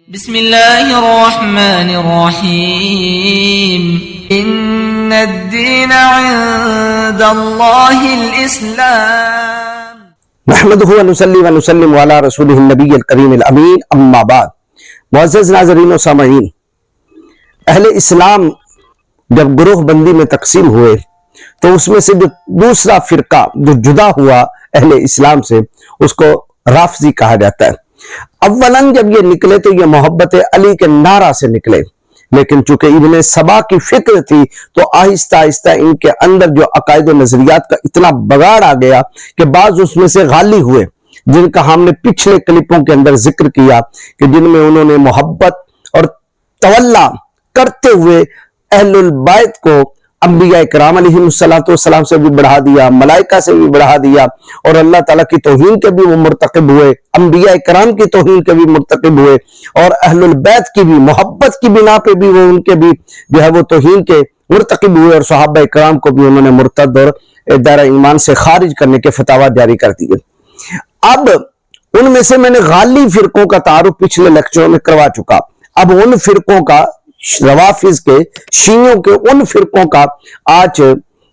بسم اللہ الرحمن الرحیم ان الدین عند اللہ الاسلام نحمده ونصلی ونسلم علی رسولہ النبی الکریم الامین اما بعد. معزز ناظرین و سامعین، اہل اسلام جب گروہ بندی میں تقسیم ہوئے تو اس میں سے جو دوسرا فرقہ جو جدا ہوا اہل اسلام سے، اس کو رافضی کہا جاتا ہے. اولاً جب یہ نکلے تو یہ محبت علی کے نعرہ سے نکلے، لیکن چونکہ ابن سبا کی فکر تھی تو آہستہ آہستہ ان کے اندر جو عقائد و نظریات کا اتنا بگاڑ آ گیا کہ بعض اس میں سے غالی ہوئے، جن کا ہم نے پچھلے کلپوں کے اندر ذکر کیا کہ جن میں انہوں نے محبت اور تولا کرتے ہوئے اہل البیت کو انبیاء کرام علیہ السلام سے بھی بڑھا دیا، ملائکہ سے بھی بڑھا دیا، اور اللہ تعالیٰ کی توہین کے بھی وہ مرتکب ہوئے، انبیاء کرام کی توہین کے بھی مرتکب ہوئے، اور اہل البیت کی بھی محبت کی بنا پہ بھی وہ ان کے بھی جو ہے وہ توہین کے مرتکب ہوئے، اور صحابہ کرام کو بھی انہوں نے مرتد اور دائرہ ایمان سے خارج کرنے کے فتاوی جاری کر دیے. اب ان میں سے میں نے غالی فرقوں کا تعارف پچھلے لیکچروں میں کروا چکا. اب ان فرقوں کا، روافض کے، شیعوں کے ان فرقوں کا آج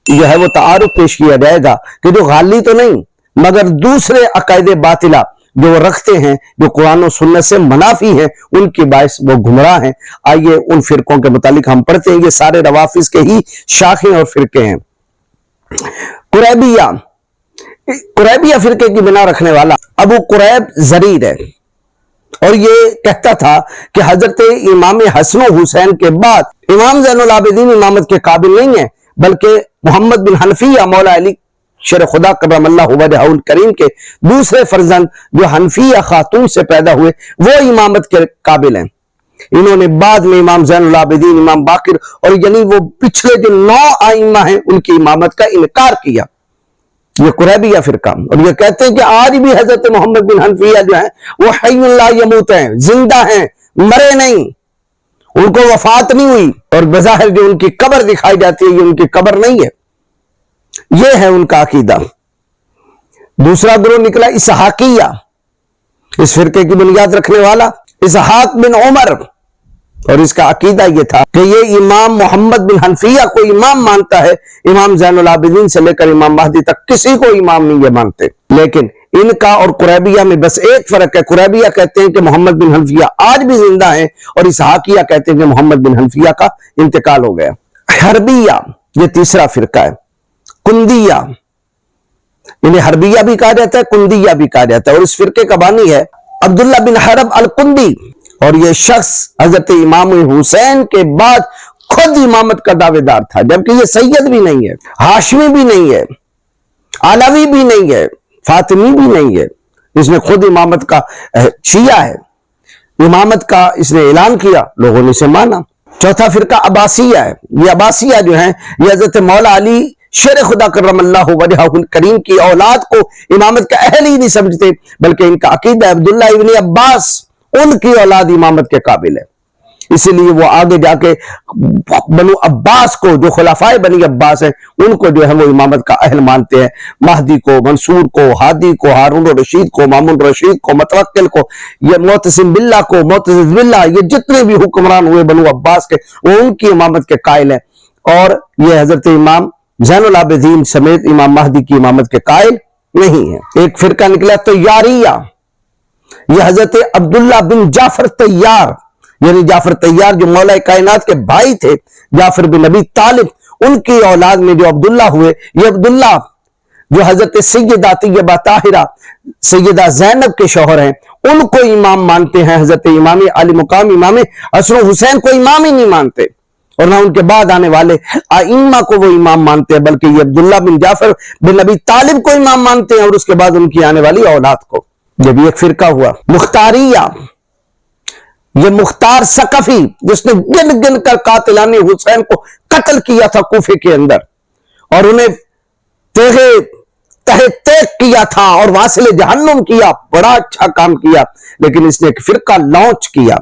جو ہے وہ تعارف پیش کیا جائے گا کہ جو غالی تو نہیں مگر دوسرے عقائد باطلہ جو وہ رکھتے ہیں، جو قرآن و سنت سے منافی ہیں، ان کی باعث وہ گمراہ ہیں. آئیے ان فرقوں کے متعلق ہم پڑھتے ہیں. یہ سارے روافض کے ہی شاخیں اور فرقے ہیں. قریبیہ فرقے کی بنا رکھنے والا ابو قریب ضریر ہے، اور یہ کہتا تھا کہ حضرت امام حسن و حسین کے بعد امام زین العابدین امامت کے قابل نہیں ہیں، بلکہ محمد بن حنفیہ مولا علی شیر خدا کرم اللہ وجہہ الکریم کے دوسرے فرزند جو حنفیہ خاتون سے پیدا ہوئے وہ امامت کے قابل ہیں. انہوں نے بعد میں امام زین العابدین، امام باقر اور یعنی وہ پچھلے جو 9 ائمہ ہیں ان کی امامت کا انکار کیا. یہ قریبیہ فرقہ، اور یہ کہتے ہیں کہ آج بھی حضرت محمد بن حنفیہ جو ہیں وہ حی لا یموت ہیں، زندہ ہیں، مرے نہیں، ان کو وفات نہیں ہوئی، اور بظاہر جو ان کی قبر دکھائی جاتی ہے یہ ان کی قبر نہیں ہے. یہ ہے ان کا عقیدہ. دوسرا گروہ نکلا اسحاقیہ. اس فرقے کی بنیاد رکھنے والا اسحاق بن عمر، اور اس کا عقیدہ یہ تھا کہ یہ امام محمد بن حنفیہ کو امام مانتا ہے، امام زین العابدین سے لے کر امام مہدی تک کسی کو امام نہیں یہ مانتے. لیکن ان کا اور قریبیہ میں بس ایک فرق ہے. قریبیہ کہتے ہیں کہ محمد بن حنفیہ آج بھی زندہ ہیں، اور اسحاقیہ کہتے ہیں کہ محمد بن حنفیہ کا انتقال ہو گیا. حربیہ یہ تیسرا فرقہ ہے. کندیہ، انہیں حربیہ بھی کہا جاتا ہے، کندیہ بھی کہا جاتا ہے، اور اس فرقے کا بانی ہے عبداللہ بن حرب الکندی، اور یہ شخص حضرت امام حسین کے بعد خود امامت کا دعوے دار تھا، جبکہ یہ سید بھی نہیں ہے، ہاشمی بھی نہیں ہے، علوی بھی نہیں ہے، فاطمی بھی نہیں ہے. اس نے خود امامت کا شیعہ ہے، امامت کا اس نے اعلان کیا، لوگوں نے اسے مانا. چوتھا فرقہ عباسیہ ہے. یہ عباسیہ جو ہیں یہ حضرت مولا علی شیر خدا کرم اللہ وجہہ الکریم کی اولاد کو امامت کا اہل ہی نہیں سمجھتے، بلکہ ان کا عقیدہ عبداللہ ابن عباس ان کی اولاد امامت کے قابل ہے. اسی لیے وہ آگے جا کے بنو عباس کو، جو خلفائے بنی عباس ہیں، ان کو جو ہے وہ امامت کا اہل مانتے ہیں. مہدی کو، منصور کو، ہادی کو، ہارون الرشید کو، مامون الرشید کو، متوکل کو، یہ معتصم باللہ کو، معتز باللہ، یہ جتنے بھی حکمران ہوئے بنو عباس کے وہ ان کی امامت کے قائل ہیں، اور یہ حضرت امام زین العابدین سمیت امام مہدی کی امامت کے قائل نہیں ہیں. ایک فرقہ نکلا طیاریہ. یہ حضرت عبداللہ بن جعفر طیار، یعنی جعفر طیار جو مولا کائنات کے بھائی تھے، جعفر بن ابی طالب، ان کی اولاد میں جو عبداللہ ہوئے، یہ عبداللہ جو حضرت سیدہ طیبہ طاہرہ سیدہ زینب کے شوہر ہیں، ان کو امام مانتے ہیں. حضرت امام علی مقام امام حسن و حسین کو امام ہی نہیں مانتے، اور نہ ان کے بعد آنے والے ائمہ کو وہ امام مانتے ہیں، بلکہ یہ عبداللہ بن جعفر بن ابی طالب کو امام مانتے ہیں، اور اس کے بعد ان کی آنے والی اولاد کو. یہ بھی ایک فرقہ ہوا. مختاریہ، یہ مختار ثقفی جس نے گن گن کر قاتلان حسین کو قتل کیا تھا کوفے کے اندر، اور انہیں تیغ کیا تھا اور واصل جہنم کیا، بڑا اچھا کام کیا، لیکن اس نے ایک فرقہ لانچ کیا.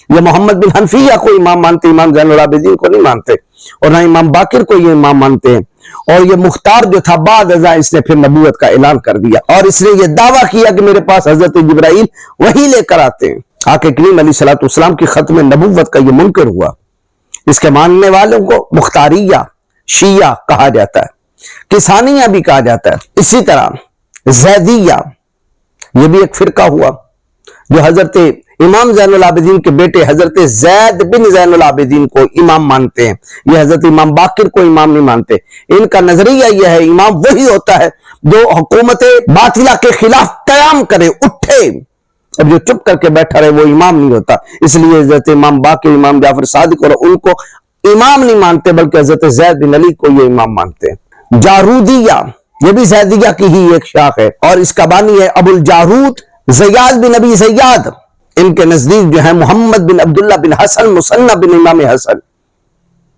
یہ محمد بن حنفیہ کو امام مانتے، امام زین العابدین کو نہیں مانتے، اور نہ امام باقر کو یہ امام مانتے ہیں. اور یہ مختار جو تھا بعد ازاں اس نے پھر نبوت کا اعلان کر دیا، اور اس نے یہ دعویٰ کیا کہ میرے پاس حضرت جبرائیل وحی لے کر آتے ہیں. آقا کریم علیہ الصلوۃ والسلام کی ختم نبوت کا یہ منکر ہوا. اس کے ماننے والوں کو مختاریہ شیعہ کہا جاتا ہے، کسانیہ بھی کہا جاتا ہے. اسی طرح زیدیہ یہ بھی ایک فرقہ ہوا جو حضرت امام زین العابدین کے بیٹے حضرت زید بن زین العابدین کو امام مانتے ہیں. یہ حضرت امام باقر کو امام نہیں مانتے. ان کا نظریہ یہ ہے امام وہی ہوتا ہے جو حکومت باطلہ کے خلاف قیام کرے، اٹھے، اور جو چپ کر کے بیٹھا رہے وہ امام نہیں ہوتا. اس لیے حضرت امام باقر، امام جعفر صادق اور ان کو امام نہیں مانتے، بلکہ حضرت زید بن علی کو یہ امام مانتے ہیں. جارودیہ یہ بھی زیدیہ کی ہی ایک شاخ ہے، اور اس کا بانی ہے ابو الجارود زیاد بن ابی زیاد. ان کے نزدیک جو ہے محمد بن عبداللہ بن حسن مصنف بن امام حسن،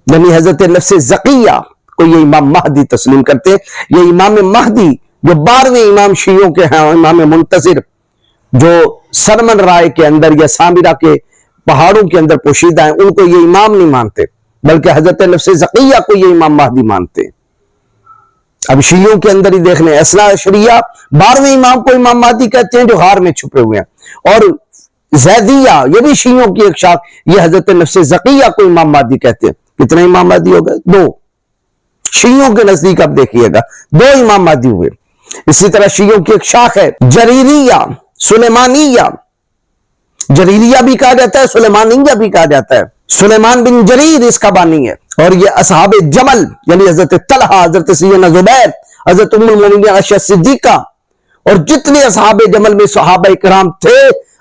یعنی حضرت نفس زکیہ کو یہ امام مہدی تسلیم کرتے. یہ امام مہدی جو 12ویں امام شیعوں کے ہیں، امام منتظر جو سرمن رائے کے اندر یا سامرہ کے پہاڑوں کے اندر پوشیدہ ہیں، ان کو یہ امام نہیں مانتے، بلکہ حضرت نفس زکیہ کو یہ امام مہدی مانتے. اب شیعوں کے اندر ہی دیکھ لیں، اثنا عشریہ 12ویں امام کو امام مہدی کہتے ہیں جو غار میں چھپے ہوئے ہیں. اور زیدیہ یہ بھی شیعوں کی ایک شاخ، یہ حضرت نفس زکیہ کو امام مہدی کہتے ہیں. کتنے امام مہدی ہو گئے؟ 2. شیعوں کے نزدیک اب دیکھیے گا 2 امام مہدی ہوئے. اسی طرح شیعوں کی ایک شاخ ہے جریریہ سلیمانیہ. جریریہ بھی کہا جاتا ہے، سلیمانیہ بھی کہا جاتا ہے. سلیمان بن جریر اس کا بانی ہے. اور یہ اصحاب جمل یعنی حضرت طلحہ، حضرت سیدنا زبیر، حضرت ام المومنین عائشہ صدیقہ اور جتنے اصحاب جمل میں صحابہ کرام تھے،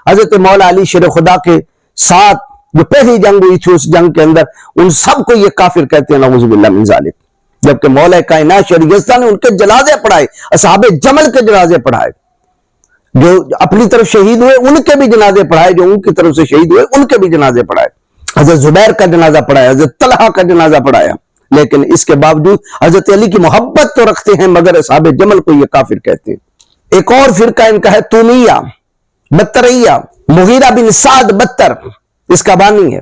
حضرت مولا علی شیر خدا کے ساتھ جو پہلی جنگ ہوئی تھی، اس جنگ کے اندر ان سب کو یہ کافر کہتے ہیں، نعوذ باللہ من ذالک. جبکہ مولا کائنات شیر یزدہ نے ان کے جنازے پڑھائے، اصحاب جمل کے جنازے پڑھائے. جو اپنی طرف شہید ہوئے ان کے بھی جنازے پڑھائے، جو ان کی طرف سے شہید ہوئے ان کے بھی جنازے پڑھائے. حضرت زبیر کا جنازہ پڑھایا، حضرت طلحہ کا جنازہ پڑھایا. لیکن اس کے باوجود حضرت علی کی محبت تو رکھتے ہیں، مگر اصحاب جمل کو یہ کافر کہتے ہیں. ایک اور فرقہ ان کا ہے تومیہ بطریہ. مغیرہ بن سعد بطر اس کا بانی ہے.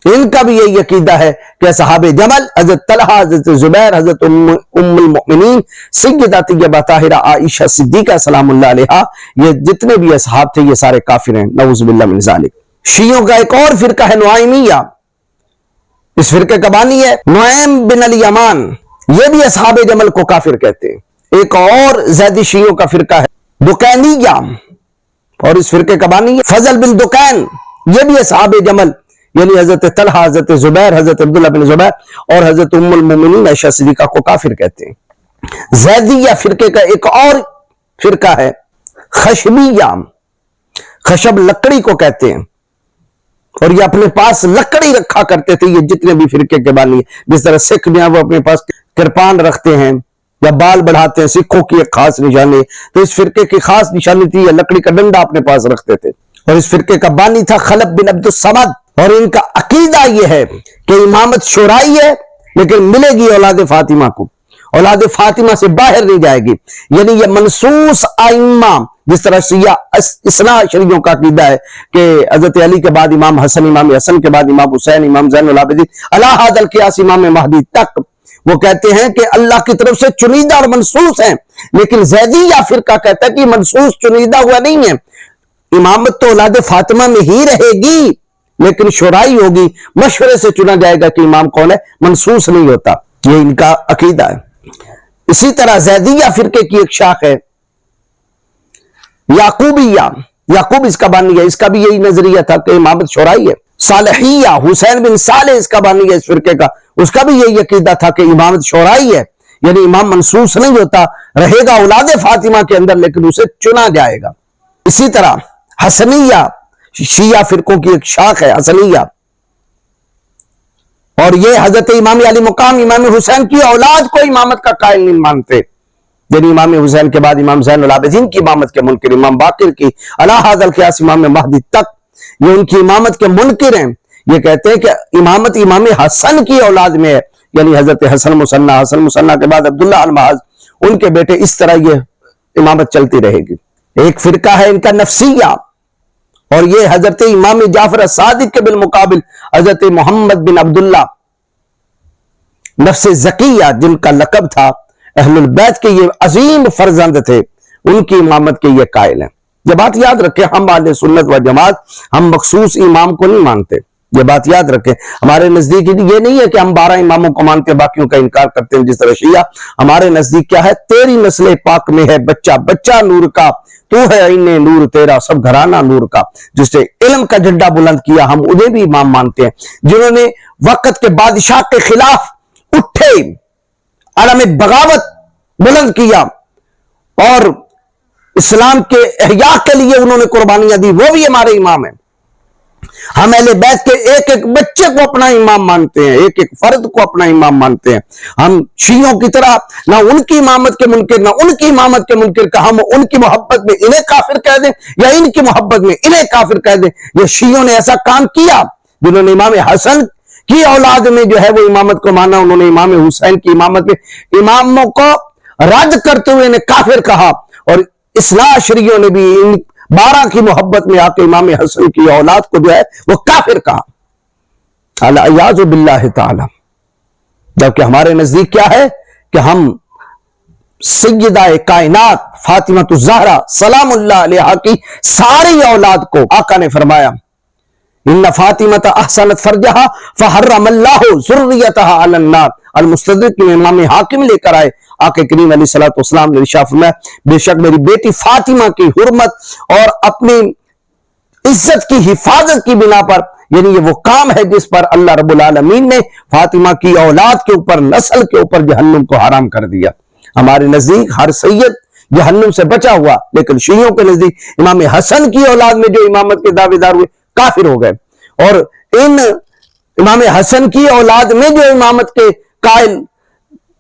ان کا بھی یہی عقیدہ ہے کہ اصحاب جمل، حضرت طلحہ، حضرت زبیر، حضرت ام المؤمنین سیدہ طیبہ طاہرہ عائشہ صدیقہ سلام اللہ علیہا، یہ جتنے بھی اصحاب تھے یہ سارے کافر ہیں، نعوذ باللہ من ذالک. شیعوں کا ایک اور فرقہ ہے نعیمیہ. اس فرقے کا بانی ہے نعیم بن الیمان. یہ بھی اصحاب جمل کو کافر کہتے ہیں. ایک اور زیدی شیعوں کا فرقہ ہے دکینیہ، اور اس فرقے کا بانی ہے فضل بن دکین. یہ بھی اصحاب جمل یعنی حضرت طلحہ، حضرت زبیر، حضرت عبداللہ بن زبیر اور حضرت ام المومنین عائشہ صدیقہ کو کافر کہتے ہیں. زیدیہ فرقے کا ایک اور فرقہ ہے خشبیہ. خشب لکڑی کو کہتے ہیں، اور یہ اپنے پاس لکڑی رکھا کرتے تھے. یہ جتنے بھی فرقے کے بانی ہیں، جس طرح سکھ جو ہیں وہ اپنے پاس کرپان رکھتے ہیں یا بال بڑھاتے ہیں، سکھوں کی ایک خاص نشانی، تو اس فرقے کی خاص نشانی تھی، یہ لکڑی کا ڈنڈا اپنے پاس رکھتے تھے. اور اس فرقے کا بانی تھا خلف بن عبد الصمد. اور ان کا عقیدہ یہ ہے کہ امامت شورائی ہے، لیکن ملے گی اولاد فاطمہ کو، اولاد فاطمہ سے باہر نہیں جائے گی. یعنی یہ منصوص آئمہ، جس طرح شیعہ اثنا عشریوں کا عقیدہ ہے کہ حضرت علی کے بعد امام حسن، امام حسن کے بعد امام حسین، امام زین العابدین علی ھذا القیاس امام مہدی تک، وہ کہتے ہیں کہ اللہ کی طرف سے چنیدہ اور منصوص ہیں. لیکن زیدیہ فرقہ کہتا ہے کہ منصوص چنیدہ ہوا نہیں ہے، امامت تو اولاد فاطمہ میں ہی رہے گی، لیکن شورائی ہوگی، مشورے سے چنا جائے گا کہ امام کون ہے، منصوص نہیں ہوتا. یہ ان کا عقیدہ ہے. اسی طرح زیدیہ فرقے کی ایک شاخ ہے یعقوبیہ. یعقوب اس کا بانی ہے، اس کا بھی یہی نظریہ تھا کہ امامت شورائی ہے. صالحیہ، حسین بن صالح اس کا بانی ہے اس فرقے کا، اس کا بھی یہی عقیدہ تھا کہ امامت شورائی ہے، یعنی امام منصوص نہیں ہوتا، رہے گا اولاد فاطمہ کے اندر لیکن اسے چنا جائے گا. اسی طرح حسنیہ شیعہ فرقوں کی ایک شاخ ہے حسنیہ، اور یہ حضرت امام علی مقام امام حسین کی اولاد کو امامت کا قائل نہیں مانتے. یعنی امام حسین کے بعد امام زین العابدین کی امامت کے منکر، امام باقر کی علی ھذا القیاس امام مہدی تک یہ ان کی امامت کے منکر ہیں. یہ کہتے ہیں کہ امامت امام حسن کی اولاد میں ہے، یعنی حضرت حسن مصنع، حسن مصنع کے بعد عبداللہ المعاذ، ان کے بیٹے، اس طرح یہ امامت چلتی رہے گی. ایک فرقہ ہے ان کا نفسیہ، اور یہ حضرت امام جعفر صادق کے بالمقابل حضرت محمد بن عبداللہ نفس زکیہ جن کا لقب تھا، اہل البیت کے یہ عظیم فرزند تھے، ان کی امامت کے یہ قائل ہیں. یہ بات یاد رکھیں، ہم اہل سنت و جماعت ہم مخصوص امام کو نہیں مانتے، یہ بات یاد رکھیں۔ ہمارے نزدیک یہ نہیں ہے کہ ہم 12 اماموں کو مانتے ہیں باقیوں کا انکار کرتے ہیں جس طرح شیعہ۔ ہمارے نزدیک کیا ہے، تیری نسل پاک میں ہے بچہ بچہ نور کا، تو ہے عین نور تیرا سب گھرانہ نور کا۔ جس نے علم کا جھنڈا بلند کیا ہم انہیں بھی امام مانتے ہیں، جنہوں نے وقت کے بادشاہ کے خلاف اٹھے، علم بغاوت بلند کیا اور اسلام کے احیاء کے لیے انہوں نے قربانیاں دی، وہ بھی ہمارے امام ہیں۔ ہم اہل بیت کے ایک ایک بچے کو اپنا امام مانتے ہیں، ایک ایک فرد کو اپنا امام مانتے ہیں۔ ہم شیعوں کی طرح نہ ان کی امامت کے منکر نہ ان کی امامت کے منکر کا ہم ان کی محبت میں انہیں کافر کہہ دیں یا ان کی محبت میں انہیں کافر کہہ دیں۔ یہ شیعوں نے ایسا کام کیا، جنہوں نے امام حسن کی اولاد میں جو ہے وہ امامت کو مانا، انہوں نے امام حسین کی امامت میں اماموں کو رد کرتے ہوئے انہیں کافر کہا، اور اصلاح شریعوں نے بھی ان 12 کی محبت میں آ کے امام حسن کی اولاد کو جو ہے وہ کافر کہا، الیاذ باللہ تعالی۔ جبکہ ہمارے نزدیک کیا ہے کہ ہم سیدہ کائنات فاطمہ الزہرا سلام اللہ علیہا کی ساری اولاد کو آقا نے فرمایا ان فاطمہ احسنت فرجہا فحرم اللہ ذریتہا علی النار۔ المستدرک میں امام حاکم لے کر آئے، آقا کریم علیہ الصلوۃ والسلام نے ارشاد فرمایا بے شک میری بیٹی فاطمہ کی حرمت اور اپنی عزت کی حفاظت کی بنا پر، یعنی یہ وہ کام ہے جس پر اللہ رب العالمین نے فاطمہ کی اولاد کے اوپر، نسل کے اوپر جہنم کو حرام کر دیا۔ ہمارے نزدیک ہر سید جہنم سے بچا ہوا، لیکن شیعوں کے نزدیک امام حسن کی اولاد میں جو امامت کے دعوے دار ہوئے کافر ہو گئے، اور ان امام حسن کی اولاد میں جو امامت کے قائل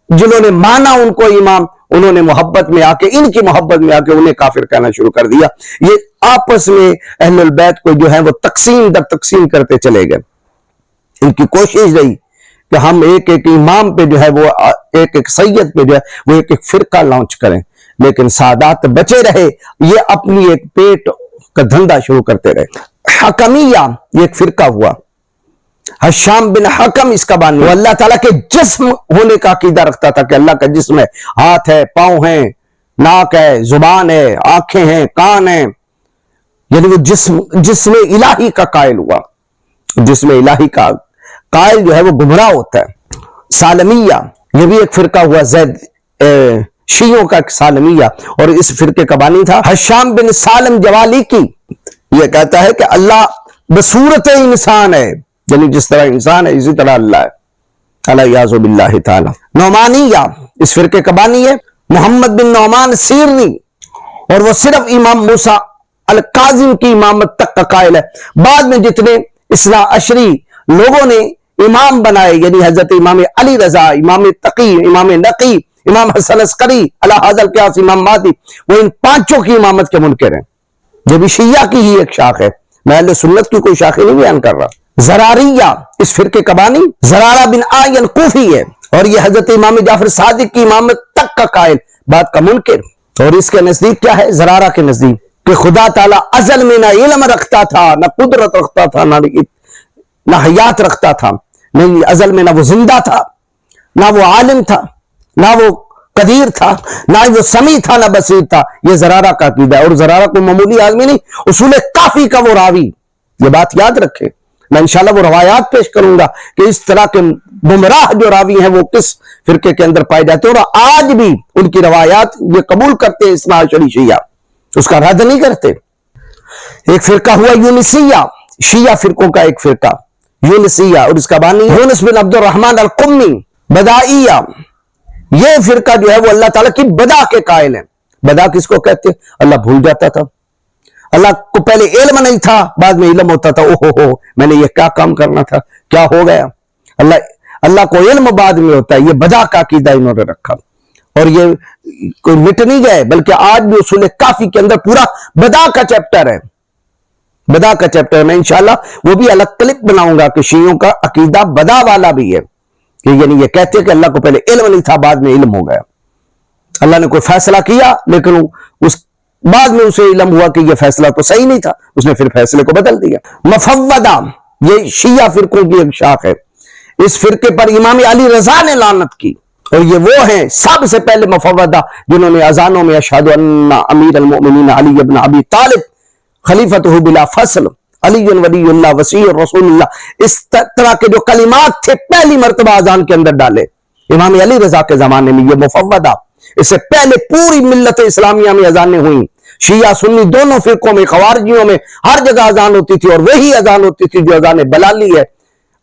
جنہوں نے مانا ان کو امام، انہوں نے محبت میں آ کے، ان کی محبت میں آ کے انہیں کافر کہنا شروع کر دیا۔ یہ آپس میں اہل البیت کو جو ہے وہ تقسیم در تقسیم کرتے چلے گئے۔ ان کی کوشش رہی کہ ہم ایک ایک امام پہ جو ہے وہ ایک ایک سید پہ جو ہے وہ ایک ایک فرقہ لانچ کریں، لیکن سادات بچے رہے، یہ اپنی ایک پیٹ کا دھندا شروع کرتے رہے۔ حکمیہ یہ ایک فرقہ ہوا، حشام بن حکم اس کا بانی، وہ اللہ تعالیٰ کے جسم ہونے کا عقیدہ رکھتا تھا کہ اللہ کا جسم ہے، ہاتھ ہے، پاؤں ہیں، ناک ہے، زبان ہے، آنکھیں ہیں، کان ہیں، یعنی وہ جسم الہی کا قائل ہوا۔ جسم الہی کا قائل جو ہے وہ گمراہ ہوتا ہے۔ سالمیہ یہ بھی ایک فرقہ ہوا، زید شیعوں کا ایک سالمیہ، اور اس فرقے کا بانی تھا حشام بن سالم جوالی کی۔ یہ کہتا ہے کہ اللہ بصورت انسان ہے، یعنی جس طرح انسان ہے اسی طرح اللہ ہے، الیاذ باللہ تعالی۔ نعمانیہ اس فرقے کا بانی ہے محمد بن نعمان سیرنی، اور وہ صرف امام موسیٰ القاظم کی امامت تک کا قائل ہے۔ بعد میں جتنے اثنا عشری لوگوں نے امام بنائے، یعنی حضرت امام علی رضا، امام تقی، امام نقی، امام حسن عسکری، علی ھذا القیاس امام مہدی، وہ ان 5 کی امامت کے منکر ہیں۔ یہ بھی شیعہ کی ہی ایک شاخ ہے، میں اہل سنت کی کوئی شاخ نہیں بیان کر رہا۔ زراریہ اس فرقے کا بانی زرارہ بن آین کوفی ہے، اور یہ حضرت امام جعفر صادق کی امامت تک کا قائل، بات کا منکر۔ اور اس کے نزدیک کیا ہے، زرارہ کے نزدیک کہ خدا تعالیٰ ازل میں نہ علم رکھتا تھا، نہ قدرت رکھتا تھا، نہ حیات رکھتا تھا، نہیں ازل میں نہ وہ زندہ تھا، نہ وہ عالم تھا، نہ وہ قدیر تھا، نہ وہ سمیع تھا، نہ بصیر تھا۔ یہ زرارہ کا عقیدہ ہے، اور زرارہ کو معمولی آدمی نہیں، اصول کافی کا وہ راوی، یہ بات یاد رکھے۔ میں انشاءاللہ وہ روایات پیش کروں گا کہ اس طرح کے گمراہ جو راوی ہیں وہ کس فرقے کے اندر پائے جاتے ہیں، اور آج بھی ان کی روایات یہ قبول کرتے ہیں اثنا عشری شیعہ، اس کا رد نہیں کرتے۔ ایک فرقہ ہوا یونسیہ، شیعہ فرقوں کا ایک فرقہ یونسیہ، اور اس کا بانی یونس بن عبد الرحمن القمی۔ بدائیہ یہ فرقہ جو ہے وہ اللہ تعالیٰ کی بدا کے قائل ہیں۔ بدا کس کو کہتے ہیں؟ اللہ بھول جاتا تھا، اللہ کو پہلے علم نہیں تھا، بعد میں علم ہوتا تھا، اوہ میں نے یہ کیا کام کرنا تھا، کیا ہو گیا۔ اللہ کو علم بعد میں ہوتا ہے، یہ بدا کا عقیدہ انہوں نے رکھا، اور یہ کوئی مٹ نہیں گئے، بلکہ آج بھی اصول کافی کے اندر پورا بدا کا چیپٹر ہے، بدا کا چیپٹر۔ میں انشاءاللہ وہ بھی الگ کلپ بناؤں گا کہ شیعوں کا عقیدہ بدا والا بھی ہے، کہ یعنی یہ کہتے ہیں کہ اللہ کو پہلے علم نہیں تھا، بعد میں علم ہو گیا۔ اللہ نے کوئی فیصلہ کیا، لیکن اس بعد میں اسے علم ہوا کہ یہ فیصلہ تو صحیح نہیں تھا، اس نے پھر فیصلے کو بدل دیا۔ مفوضہ یہ شیعہ فرقوں کی ایک شاخ ہے، اس فرقے پر امام علی رضا نے لعنت کی، اور یہ وہ ہیں سب سے پہلے مفوضہ جنہوں نے اذانوں میں اشہد ان امیر المؤمنین علی ابن ابی طالب خلیفتہ بلا فصل علی ولی اللہ وسیع رسول اللہ، اس طرح کے جو کلمات تھے پہلی مرتبہ اذان کے اندر ڈالے امام علی رضا کے زمانے میں. یہ مفوضہ اس سے پہلے پوری ملت اسلامیہ میں اذانیں ہوئیں، شیعہ سنی دونوں فرقوں میں، خوارجیوں میں، ہر جگہ اذان ہوتی تھی، اور وہی اذان ہوتی تھی جو اذان بلالی ہے.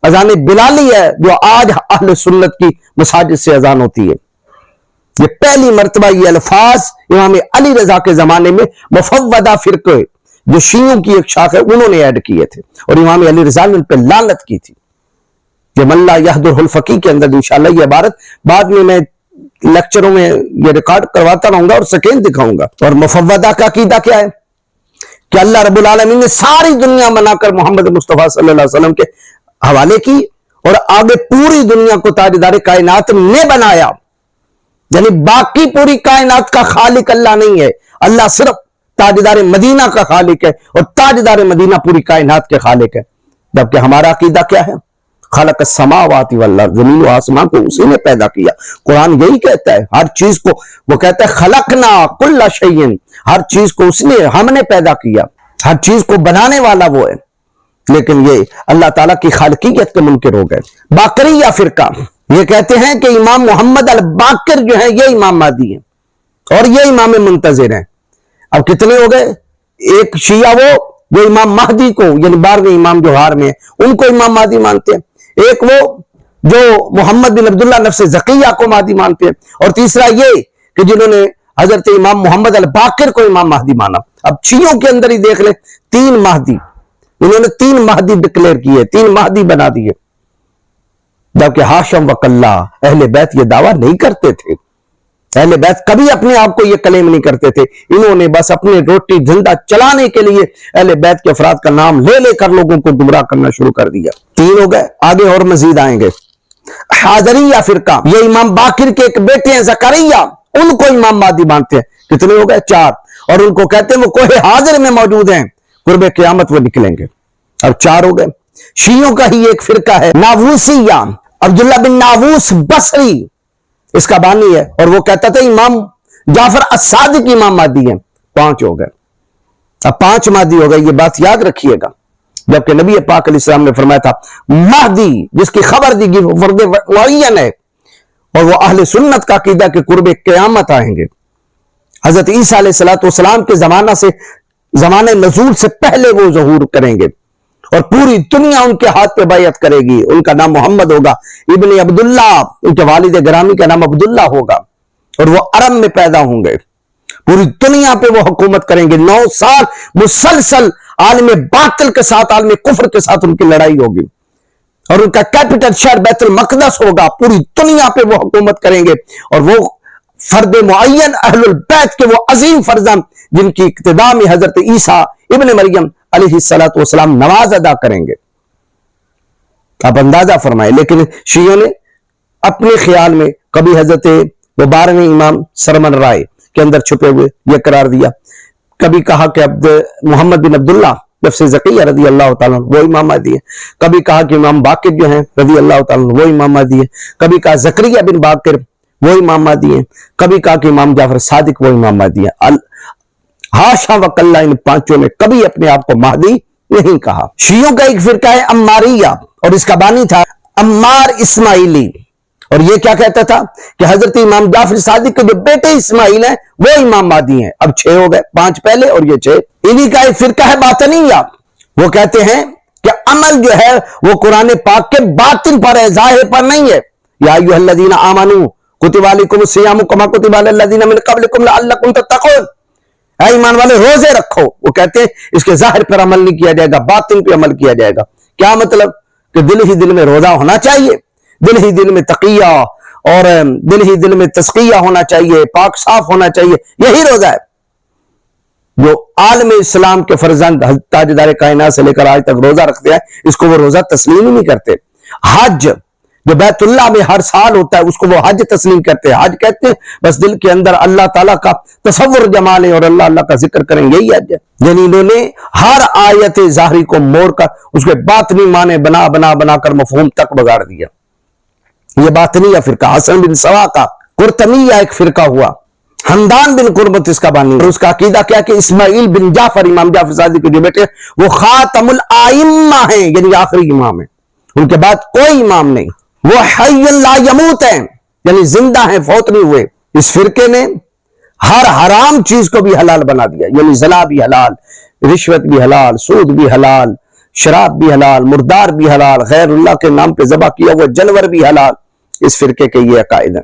اذان بلالی ہے جو آج اہل سنت کی مساجد سے اذان ہوتی ہے. یہ پہلی مرتبہ یہ الفاظ امام علی رضا کے زمانے میں مفوضہ فرقے جو شیعوں کی ایک شاخ ہے انہوں نے ایڈ کیے تھے، اور امام علی رضا نے ان پہ لعنت کی تھی. یہ من لا یحضر الفقی کے اندر انشاءاللہ یہ عبارت بعد میں لیکچروں میں یہ ریکارڈ کرواتا رہوں گا اور سکین دکھاؤں گا. اور مفوضہ کا عقیدہ کیا ہے کہ اللہ رب العالمین نے ساری دنیا بنا کر محمد مصطفیٰ صلی اللہ علیہ وسلم کے حوالے کی، اور آگے پوری دنیا کو تاجدار کائنات نے بنایا. یعنی باقی پوری کائنات کا خالق اللہ نہیں ہے، اللہ صرف تاجدار مدینہ کا خالق ہے، اور تاجدار مدینہ پوری کائنات کے خالق ہے. جبکہ ہمارا عقیدہ کیا ہے؟ خلق السماوات والارض، زمین و آسمان کو اسی نے پیدا کیا. قرآن یہی کہتا ہے، ہر چیز کو وہ کہتا ہے خلقنا کل شیء، ہر چیز کو اس نے ہم نے پیدا کیا، ہر چیز کو بنانے والا وہ ہے. لیکن یہ اللہ تعالیٰ کی خالقیت کے منکر ہو گئے. باقریہ فرقہ یہ کہتے ہیں کہ امام محمد الباقر جو ہے یہ امام مہدی ہیں اور یہ امام منتظر ہیں. اب کتنے ہو گئے؟ ایک شیعہ وہ جو امام مہدی کو یعنی 12ویں امام جو ہار میں ہیں ان کو امام مہدی مانتے ہیں، ایک وہ جو محمد بن عبداللہ نفس زکیہ کو مہدی مانتے ہیں، اور تیسرا یہ کہ جنہوں نے حضرت امام محمد الباقر کو امام مہدی مانا. اب شیعوں کے اندر ہی دیکھ لیں 3 مہدی، انہوں نے 3 مہدی ڈکلیئر کیے، 3 مہدی بنا دیے. جبکہ ہاشم و کلہ اہل بیت یہ دعویٰ نہیں کرتے تھے. اہل بیت کبھی اپنے آپ کو یہ کلیم نہیں کرتے تھے. انہوں نے بس اپنے روٹی دھندا چلانے کے لیے اہل بیت کے افراد کا نام لے لے کر لوگوں کو گمراہ کرنا شروع کر دیا. 3 ہو گئے، آگے اور مزید آئیں گے. حاضریہ فرقہ یہ امام باقر کے ایک بیٹے ہیں زکریا، ان کو امام مہدی مانتے ہیں. کتنے ہو گئے؟ 4. اور ان کو کہتے ہیں وہ کوہ حاضر میں موجود ہیں، قرب قیامت وہ نکلیں گے. اب 4 ہو گئے. شیعوں کا ہی ایک فرقہ ہے ناووسیہ، عبداللہ بن ناووس بصری اس کا بانی ہے، اور وہ کہتا تھا امام جعفر الصادق امام مہدی ہیں. 5 ہو گئے. اب 5 مہدی ہو گئے، یہ بات یاد رکھیے گا. جبکہ نبی پاک علیہ السلام نے فرمایا تھا مہدی جس کی خبر دی گئی فرد معین ہے، اور وہ اہل سنت کا عقیدہ کہ قرب قیامت آئیں گے. حضرت عیسیٰ علیہ السلام کے زمانہ نزول سے پہلے وہ ظہور کریں گے، اور پوری دنیا ان کے ہاتھ پہ بیعت کرے گی. ان کا نام محمد ہوگا ابن عبداللہ، ان کے والد گرامی کا نام عبداللہ ہوگا، اور وہ عرب میں پیدا ہوں گے. پوری دنیا پہ وہ حکومت کریں گے. 9 سال مسلسل عالم باطل کے ساتھ، عالم کفر کے ساتھ ان کی لڑائی ہوگی، اور ان کا کیپٹل شہر بیت المقدس ہوگا. پوری دنیا پہ وہ حکومت کریں گے، اور وہ فرد معین اہل البیت کے وہ عظیم فرزند جن کی اقتداء میں حضرت عیسیٰ ابن مریم علیہ السلام نماز ادا کریں گے. آپ اندازہ فرمائیں. لیکن شیعوں نے اپنے خیال میں کبھی حضرت وہ 12ویں امام سرمن رائے کے اندر چھپے ہوئے یہ قرار دیا، کبھی کہا کہ محمد بن عبداللہ نفس زکیہ رضی اللہ تعالیٰ وہ امام مہدی ہے، کبھی کہا کہ امام باقر جو ہیں رضی اللہ تعالیٰ وہ امام مہدی ہے، کبھی کہا زکریا بن باقر وہ امام مہدی ہیں، کبھی کہا کہ امام جعفر صادق وہ امام مہدی ہے. ہاشا وکلہ ان 5 نے کبھی اپنے آپ کو مہدی نہیں کہا. شیعوں کا ایک فرقہ ہے عماریہ، اور اس کا بانی تھا عمار اسماعیلی، اور یہ کیا کہتا تھا کہ حضرت امام جعفر صادق کے جو بیٹے اسماعیل ہیں وہ امام مہدی ہیں. اب 6 ہو گئے، 5 پہلے اور یہ 6. انہی کا ایک فرقہ ہے باطنیہ، وہ کہتے ہیں کہ عمل جو ہے وہ قرآن پاک کے باطن پر ہے، ظاہر پر نہیں ہے. یا ایھا الذین آمنوا کتب علیکم الصیام کما کتب علی الذین من قبلکم لعلکم تتقون، اے ایمان والے روزے رکھو. وہ کہتے ہیں اس کے ظاہر پر عمل نہیں کیا جائے گا، باطن پہ عمل کیا جائے گا. کیا مطلب؟ کہ دل ہی دل میں روزہ ہونا چاہیے، دل ہی دل میں تقیہ اور دل ہی دل میں تزکیہ ہونا چاہیے، پاک صاف ہونا چاہیے، یہی روزہ ہے. جو عالم اسلام کے فرزند تاجدار کائنات سے لے کر آج تک روزہ رکھتے ہیں، اس کو وہ روزہ تسلیم ہی نہیں کرتے. حج جو بیت اللہ میں ہر سال ہوتا ہے اس کو وہ حج تسلیم کرتے ہیں. حج کہتے ہیں بس دل کے اندر اللہ تعالیٰ کا تصور جما لیں اور اللہ کا ذکر کریں، یہی حج ہے. یعنی انہوں نے ہر آیت ظاہری کو موڑ کر اس کے باطنی معنی بنا کر مفہوم تک بگاڑ دیا. یہ باطنیہ فرقہ. حسن بن سوا کا قرطمیہ ایک فرقہ ہوا. حمدان بن قربت اس کا بانی. اور اس کا عقیدہ کیا کہ اسماعیل بن جعفر امام جعفر صادق کے جو بیٹے وہ خاتم الائمہ ہیں، یعنی آخری امام ہیں، ان کے بعد کوئی امام نہیں. وہ حی لا یموت ہیں، یعنی زندہ ہیں، فوت نہیں ہوئے. اس فرقے نے ہر حرام چیز کو بھی حلال بنا دیا، یعنی زنا بھی حلال، رشوت بھی حلال، سود بھی حلال، شراب بھی حلال، مردار بھی حلال، غیر اللہ کے نام پہ ذبح کیا ہوا جانور بھی حلال. اس فرقے کے یہ عقائد ہیں.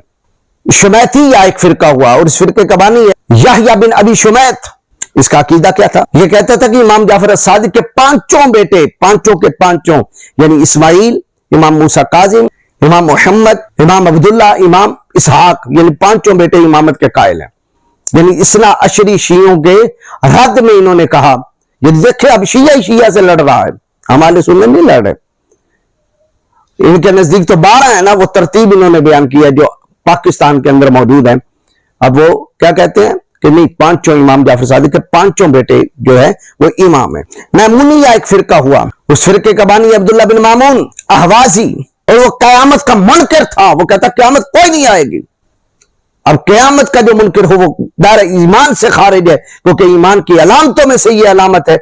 شمیتیہ ایک فرقہ ہوا اور اس فرقے کا بانی ہے یحییٰ بن ابی شمیت. اس کا عقیدہ کیا تھا؟ یہ کہتا تھا کہ امام جعفر الصادق کے پانچوں بیٹے، پانچوں کے پانچوں، یعنی اسماعیل، امام موسیٰ کاظم، امام محمد، امام عبداللہ، امام اسحاق، یعنی پانچوں بیٹے امامت کے قائل ہیں. یعنی اثنا عشری شیعوں کے رد میں انہوں نے کہا، یہ دیکھیں اب شیعہ سے لڑ رہا ہے، ہمارے سنت نہیں لڑ رہے. ان کے نزدیک تو 12 ہیں نا، وہ ترتیب انہوں نے بیان کیا جو پاکستان کے اندر موجود ہیں. اب وہ کیا کہتے ہیں کہ نہیں، پانچوں امام جعفر صادق کے پانچوں بیٹے جو ہے وہ امام ہیں. میمونیہ ایک فرقہ ہوا، اس فرقے کا بانی عبداللہ بن مامون احوازی، اور وہ قیامت کا منکر تھا. وہ کہتا قیامت کوئی نہیں آئے گی. اب قیامت کا جو منکر ہو وہ دار ایمان سے خارج ہے، کیونکہ ایمان کی علامتوں میں سے یہ علامت ہے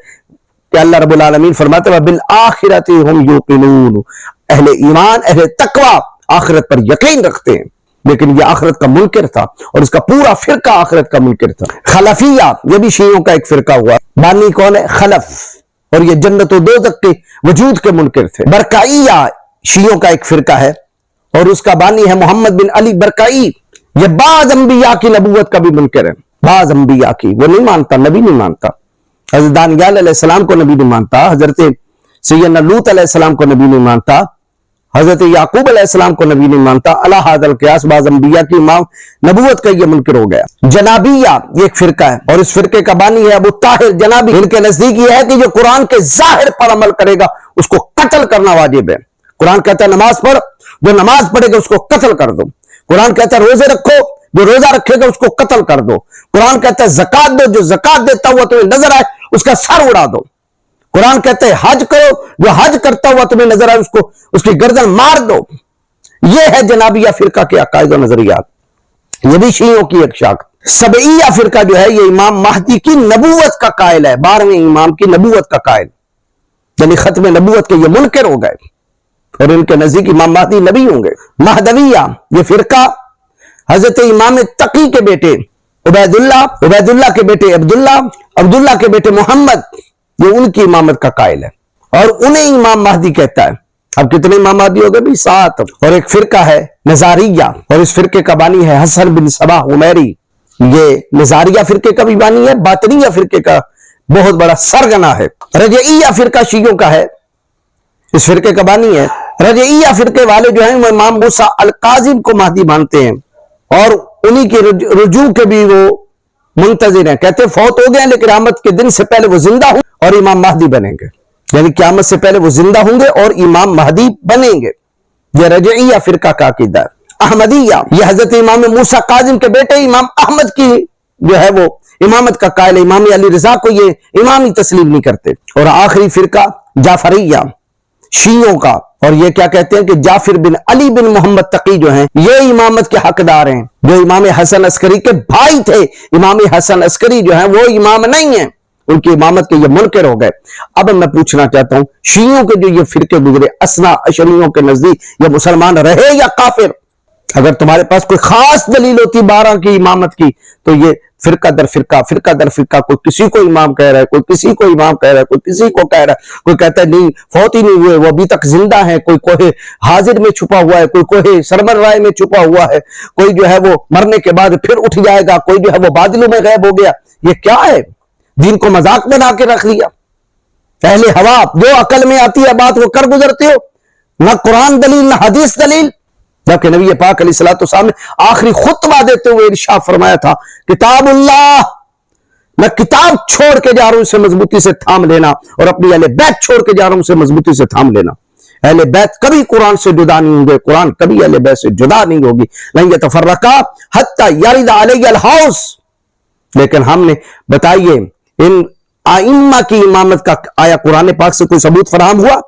کہ اللہ رب العالمین فرماتے ہیں بالآخرۃ ہم یوقنون، اہل ایمان، اہل تقوی آخرت پر یقین رکھتے ہیں. لیکن یہ آخرت کا منکر تھا اور اس کا پورا فرقہ آخرت کا منکر تھا. خلفیہ، یہ بھی شیعوں کا ایک فرقہ ہوا. بانی کون ہے؟ خلف، اور یہ جنت و دوزخ کے وجود کے منکر تھے. برکائیہ شیعوں کا ایک فرقہ ہے اور اس کا بانی ہے محمد بن علی برکائی. یہ بعض انبیاء کی نبوت کا بھی منکر ہے. بعض انبیاء کی وہ نہیں مانتا، نبی نہیں مانتا. حضرت دانیال علیہ السلام کو نبی نہیں مانتا، حضرت سیدنا لوط علیہ السلام کو نبی نہیں مانتا، حضرت یعقوب علیہ السلام کو نبی نہیں مانتا. علی ھذا القیاس بعض انبیاء کی نبوت کا یہ منکر ہو گیا. جنابیہ یہ ایک فرقہ ہے اور اس فرقے کا بانی ہے ابو طاہر جنابی. ان کے نزدیک یہ ہے کہ جو قرآن کے ظاہر پر عمل کرے گا اس کو قتل کرنا واجب ہے. قرآن کہتا ہے نماز پڑھ، جو نماز پڑھے گا اس کو قتل کر دو. قرآن کہتا ہے روزے رکھو، جو روزہ رکھے گا اس کو قتل کر دو. قرآن کہتا ہے زکات دو، جو زکات دیتا ہوا تمہیں نظر آئے اس کا سر اڑا دو. قرآن کہتا ہے حج کرو، جو حج کرتا ہوا تمہیں نظر آئے اس کی گردن مار دو. یہ ہے جنابیہ فرقہ کے عقائد و نظریات. یہ بھی شیعوں کی ایک شاخ. سبعیہ فرقہ جو ہے یہ امام مہدی کی نبوت کا قائل ہے، 12ویں امام کی نبوت کا قائل، یعنی ختم نبوت کے یہ منکر ہو گئے اور ان کے نزدیک امام مہدی نبی ہوں گے. مہدویہ یہ فرقہ حضرت امام تقی کے بیٹے عبید اللہ کے بیٹے عبداللہ کے بیٹے محمد، یہ ان کی امامت کا قائل ہے اور انہیں امام مہدی کہتا ہے. اب کتنے امام مہدی ہو گئے بھی؟ 7. اور ایک فرقہ ہے نزاریہ اور اس فرقے کا بانی ہے حسن بن صباح عمیری. یہ نزاریہ فرقے کا بھی بانی ہے، باطنیہ فرقے کا بہت بڑا سرغنہ ہے. رجعیہ فرقہ شیعوں کا ہے، اس فرقے کا بانی ہے. رجعیہ فرقے والے جو ہیں وہ امام موسیٰ الکاظم کو مہدی مانتے ہیں اور انہی کے رجوع کے بھی وہ منتظر ہیں. کہتے ہیں فوت ہو گئے ہیں لیکن قیامت کے دن سے پہلے وہ زندہ ہوں اور امام مہدی بنیں گے، یعنی قیامت سے پہلے وہ زندہ ہوں گے اور امام مہدی بنیں گے. یہ رجعیہ فرقہ کا عقیدہ ہے. احمدیہ یہ حضرت امام موسیٰ کاظم کے بیٹے امام احمد کی جو ہے وہ امامت کا قائل ہے. امام علی رضا کو یہ امام ہی تسلیم نہیں کرتے. اور آخری فرقہ جعفریہ شیعوں کا، اور یہ کیا کہتے ہیں کہ جعفر بن علی بن محمد تقی جو ہیں یہ امامت کے حقدار ہیں، جو امام حسن عسکری کے بھائی تھے. امام حسن عسکری جو ہیں وہ امام نہیں ہیں، ان کی امامت کے یہ منکر ہو گئے. اب میں پوچھنا چاہتا ہوں شیعوں کے جو یہ فرقے گزرے اثنا عشریوں کے نزدیک یہ مسلمان رہے یا کافر؟ اگر تمہارے پاس کوئی خاص دلیل ہوتی 12 کی امامت کی تو یہ فرقہ در فرقہ کوئی کسی کو امام کہہ رہا ہے، کوئی کسی کو امام کہہ رہا ہے، کوئی کسی کو کہہ رہا ہے، کوئی کہتا ہے نہیں فوت ہی نہیں ہوئے وہ ابھی تک زندہ ہیں، کوئی کوہ حاضر میں چھپا ہوا ہے، کوئی کوہ سرمر رائے میں چھپا ہوا ہے، کوئی جو ہے وہ مرنے کے بعد پھر اٹھ جائے گا، کوئی جو ہے وہ بادلوں میں غائب ہو گیا. یہ کیا ہے؟ دین کو مذاق بنا کے رکھ لیا. اہل ہوا جو عقل میں آتی ہے بات وہ کر گزرتے ہو، نہ قرآن دلیل نہ حدیث دلیل. جبکہ نبی پاک علیہ الصلوۃ والسلام نے آخری خطبہ دیتے ہوئے ارشاد فرمایا تھا کتاب اللہ، میں کتاب چھوڑ کے جا رہا ہوں اسے مضبوطی سے تھام لینا، اور اپنی اہل بیت چھوڑ کے جا رہا ہوں اسے مضبوطی سے تھام لینا. اہل بیت کبھی قرآن سے جدا نہیں ہوں گے، قرآن کبھی اہل بیت سے جدا نہیں ہوگی. لن یتفرقا حتی یرد علی الحوض. لیکن ہم نے بتائیے ان ائمہ کی امامت کا آیا قرآن پاک سے کوئی ثبوت فراہم ہوا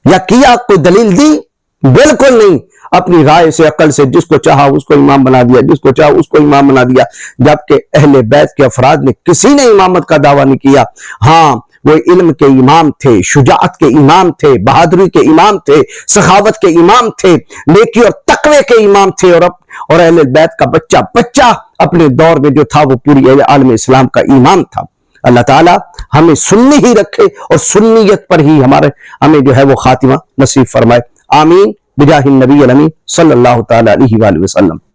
یا کیا؟ کوئی دلیل دی؟ بالکل نہیں. اپنی رائے سے عقل سے جس کو چاہا اس کو امام بنا دیا، جس کو چاہا اس کو امام بنا دیا، جبکہ اہل بیت کے افراد نے کسی نے امامت کا دعویٰ نہیں کیا۔ ہاں وہ علم کے امام تھے، شجاعت کے امام تھے، بہادری کے امام تھے، سخاوت کے امام تھے، نیکی اور تقوی کے امام تھے، اور اہل بیت کا بچہ اپنے دور میں جو تھا وہ پوری عالم اسلام کا امام تھا۔ اللہ تعالی ہمیں سنی ہی رکھے اور سنیت پر ہی ہمیں جو ہے وہ خاتمہ نصیب فرمائے، آمین بجاہ النبی الامین صلی اللہ تعالی علیہ وآلہ وسلم۔